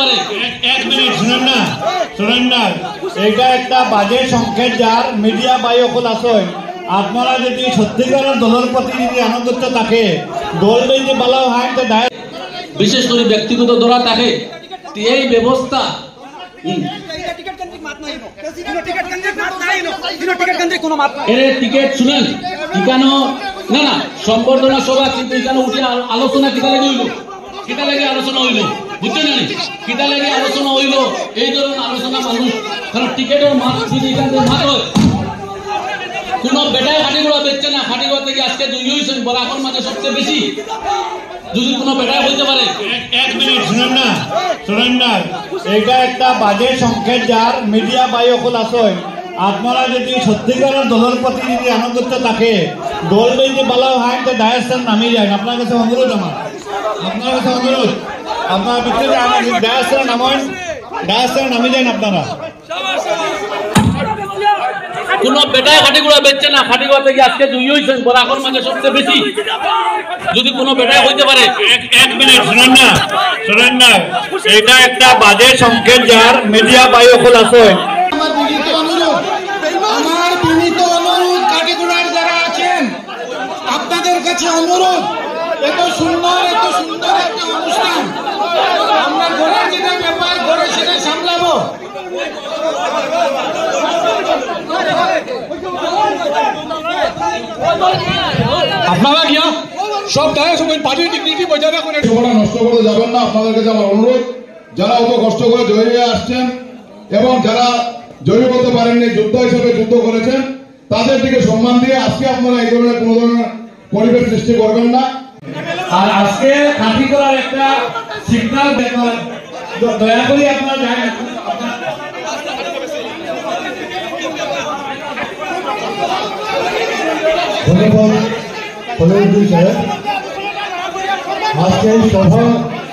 পারে। এক মিনিট শুনেন না এটা একটা বাজে সংকেত যার মিডিয়া বাই অকল আসেন আপনারা যদি সত্যিকারের দলের প্রতি যদি আনুগত্য থাকে দল যদি ভালো হয় তো বিশেষ করে ব্যক্তিগত দরা থাকে এই ব্যবস্থা টিকিট শুনেন ঠিকানো না না সম্বর্ধনা সভা কিন্তু এখানে উঠে আলোচনা কিতা লাগে আলোচনা হইল বুঝছেন না কিতা লাগে আলোচনা হইল এই ধরনের আলোচনা মানুষ কারণ টিকিটের মাছ যদি এখানে মাছ হয় কোন বেটায় খাটিগুলো বেচছে না খাটিগুলো থেকে আজকে দুই হয়েছেন বরাকর মাঝে সবচেয়ে বেশি যদি কোনো বেটায় হইতে পারে। এক মিনিট শুনেন না এটা একটা বাজে সংকেত যার মিডিয়া বাই অকল আসেন আপনারা যদি সত্যিকারের দলের প্রতি যদি আনুগত্য থাকে দল যদি ভালো হয় তো ডায়াস্টার নামি যায় আপনার কাছে অনুরোধ আপনার ভিতরে ডায়াস্টার নামি যায় আপনারা কোন বেটায় খাটিগুলো বেচছে না খাটিগুলো থেকে আজকে দুই হয়েছেন বরাকর মাঝে সবচেয়ে বেশি যদি কোনো বেটায় হইতে পারে। এক মিনিট শুনেন না এটা একটা বাজে সংকেত যার মিডিয়া বাই অকল আসেন আমার বিনীত অনুরোধ কাটিগুড়ার যারা আছেন আপনাদের কাছে অনুরোধ এত সুন্দর একটা অনুষ্ঠান আমরা ঘরে যেটা ব্যাপার ঘরে সেটা সামলাবো আপনারা গিয়া সব দায় সময় পার্টির ডিগনিটি বজায় রাখুন নষ্ট করে যাবেন না আপনাদের কাছে আমার অনুরোধ যারা অত কষ্ট করে জয়ী হয়ে আসছেন এবং যারা জয়ী হতে পারেননি যুদ্ধ হিসেবে যুদ্ধ করেছেন তাদের দিকে সম্মান দিয়ে আজকে আপনারা এই ধরনের কোন ধরনের পরিবেশ সৃষ্টি করবেন না। আর আজকে কাঠি করার একটা সিগন্যাল দেখুন দয়া করে আপনারা জানেন ধন্যবাদ আজকে সভা